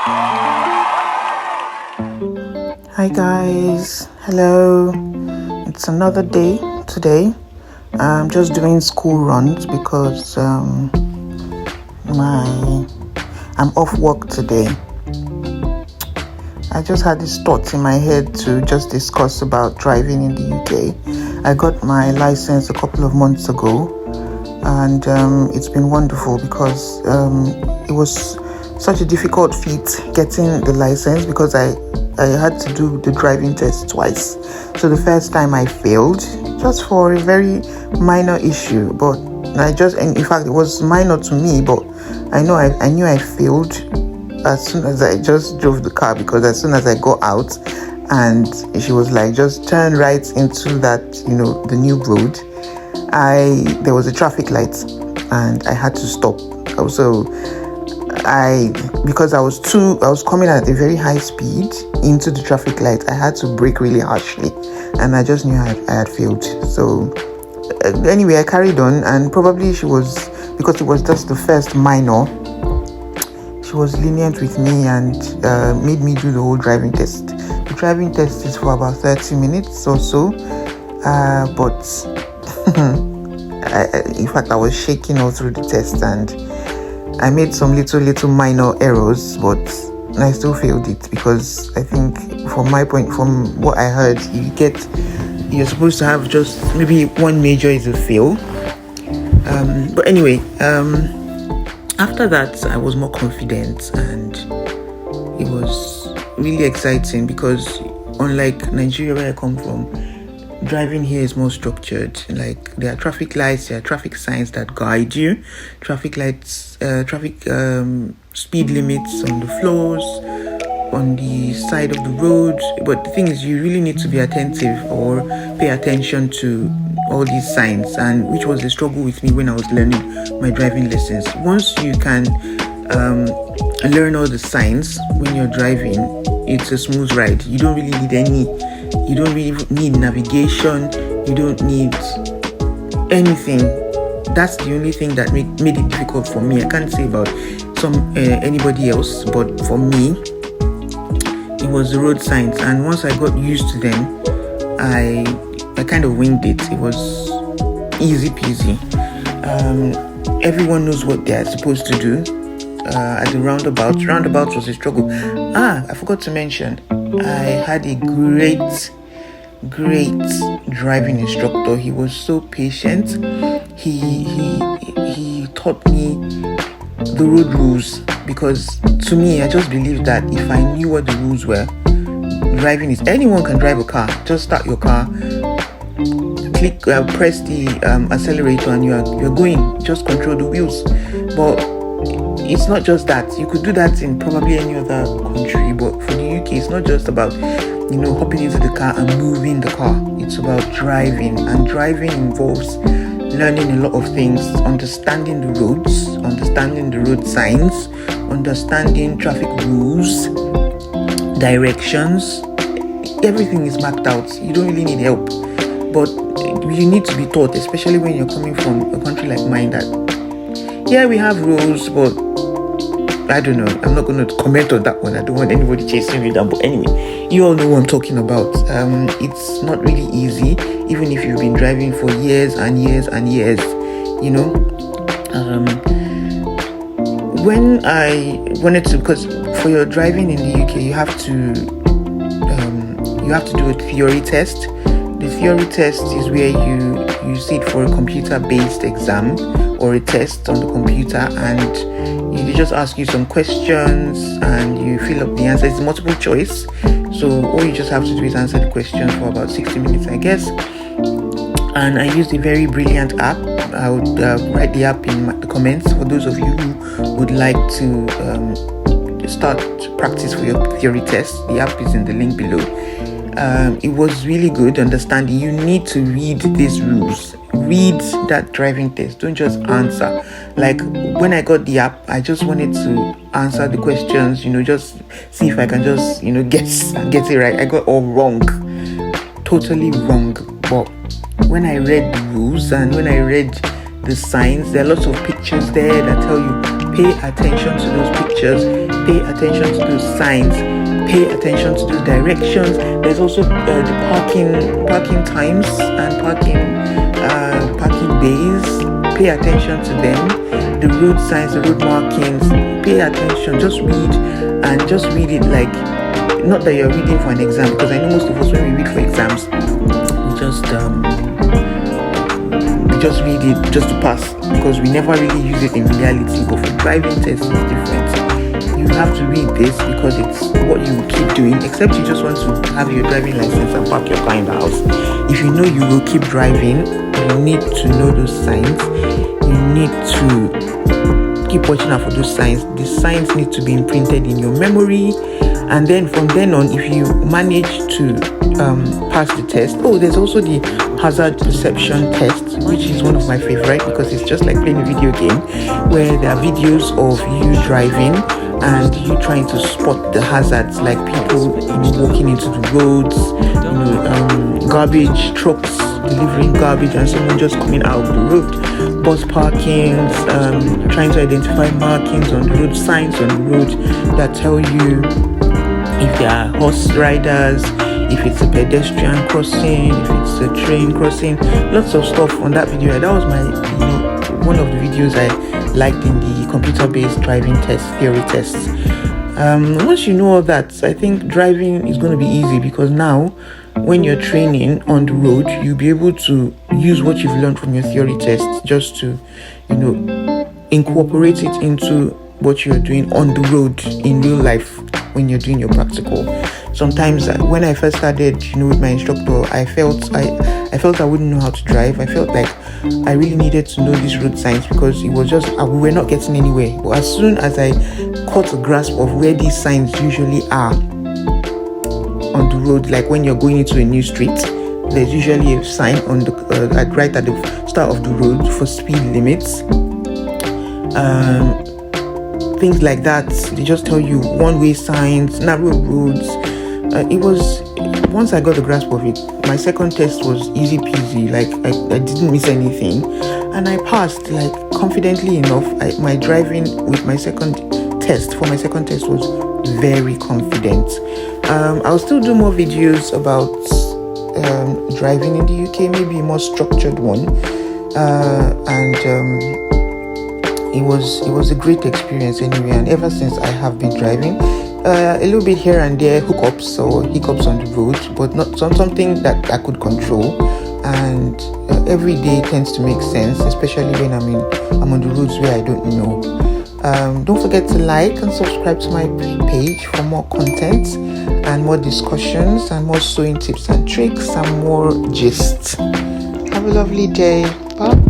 Hi guys, hello. It's another day today. I'm just doing school runs because I'm off work today. I just had this thought in my head to just discuss about driving in the UK. I got my license a couple of months ago, and it's been wonderful because it was such a difficult feat getting the license because I had to do the driving test twice. So the first time I failed just for a very minor issue, but in fact it was minor to me, but I knew I failed as soon as I just drove the car, because as soon as I got out and she was like, just turn right into that, the new road, there was a traffic light and I had to stop. Also, because I was coming at a very high speed into the traffic light, I had to brake really harshly, and I just knew I had failed. So anyway, I carried on, and probably because it was just the first minor, she was lenient with me and made me do the whole driving test. The driving test is for about 30 minutes or so, but in fact I was shaking all through the test, and I made some little minor errors, but I still failed it because I think from what I heard, you're supposed to have just maybe one major is a fail. But anyway, after that I was more confident, and it was really exciting because unlike Nigeria, where I come from, driving here is more structured. Like, there are traffic lights, there are traffic signs that guide you, traffic lights, speed limits on the floors, on the side of the road. But the thing is, you really need to be attentive or pay attention to all these signs, and which was the struggle with me when I was learning my driving lessons. Once you can learn all the signs when you're driving, it's a smooth ride. You don't really need navigation. You don't need anything. That's the only thing that made it difficult for me. I can't say about anybody else, but for me, it was the road signs. And once I got used to them, I kind of winged it. It was easy peasy. Everyone knows what they're supposed to do at the roundabout. Roundabout was a struggle. I forgot to mention, I had a great driving instructor. He was so patient. He taught me the road rules, because to me, I just believed that if I knew what the rules were, driving is, anyone can drive a car. Just start your car, press the accelerator, and you're going. Just control the wheels. But it's not just that. You could do that in probably any other country, but for the UK, it's not just about hopping into the car and moving the car. It's about driving, and driving involves learning a lot of things, understanding the roads, understanding the road signs, understanding traffic rules, directions. Everything is mapped out. You don't really need help, but you need to be taught, especially when you're coming from a country like mine that, yeah, we have rules, but I don't know. I'm not going to comment on that one. I don't want anybody chasing me down. But anyway, you all know what I'm talking about. It's not really easy, even if you've been driving for years and years and years. When I wanted to, because for your driving in the UK, you have to do a theory test. The theory test is where you sit for a computer-based exam or a test on the computer, and they just ask you some questions and you fill up the answer. It's multiple choice, so all you just have to do is answer the question for about 60 minutes, I guess. And I used a very brilliant app. I would write the app in the comments for those of you who would like to start practice for your theory test. The app is in the link below. It was really good understanding. You need to read these rules. Read that driving test. Don't just answer. Like, when I got the app, I just wanted to answer the questions, just see if I can just, get it right. I got all wrong. Totally wrong. But when I read the rules and when I read the signs, there are lots of pictures there that tell you pay attention to those pictures, pay attention to those signs, pay attention to the directions. There's also the parking times and parking bays. Pay attention to them. The road signs, the road markings. Pay attention. Just read it like, not that you're reading for an exam, because I know most of us, when we read for exams, we just read it just to pass, because we never really use it in reality. But for driving tests, it's different. You have to read this because it's what you keep doing, except you just want to have your driving license and park your car in the house. If you know you will keep driving, you need to know those signs. You need to keep watching out for those signs. The signs need to be imprinted in your memory. And then from then on, if you manage to pass the test, there's also the hazard perception test, which is one of my favorite, because it's just like playing a video game where there are videos of you driving and you trying to spot the hazards, like people walking into the roads, garbage trucks delivering garbage and someone just coming out of the road, bus parkings, trying to identify markings on the road, signs on the road that tell you if there are horse riders, if it's a pedestrian crossing, if it's a train crossing, lots of stuff on that video. That was my, one of the videos I liked in the computer-based driving test, theory tests. Once you know all that, I think driving is going to be easy, because now when you're training on the road, you'll be able to use what you've learned from your theory test just to, incorporate it into what you're doing on the road in real life when you're doing your practical. Sometimes when I first started, with my instructor, I felt I wouldn't know how to drive. I felt like I really needed to know these road signs, because it was just, we were not getting anywhere. But as soon as I caught a grasp of where these signs usually are on the road, like when you're going into a new street, there's usually a sign on the right at the start of the road for speed limits. Things like that. They just tell you one-way signs, narrow roads. Once I got the grasp of it, my second test was easy peasy. Like I didn't miss anything, and I passed like confidently enough. My driving with my second test was very confident. I'll still do more videos about driving in the UK, maybe a more structured one, it was a great experience anyway. And ever since, I have been driving. A little bit here and there, hiccups on the road, but not something that I could control. And every day tends to make sense, especially when I'm on the roads where I don't know. Don't forget to like and subscribe to my page for more content and more discussions and more sewing tips and tricks and more gist. Have a lovely day. Bye.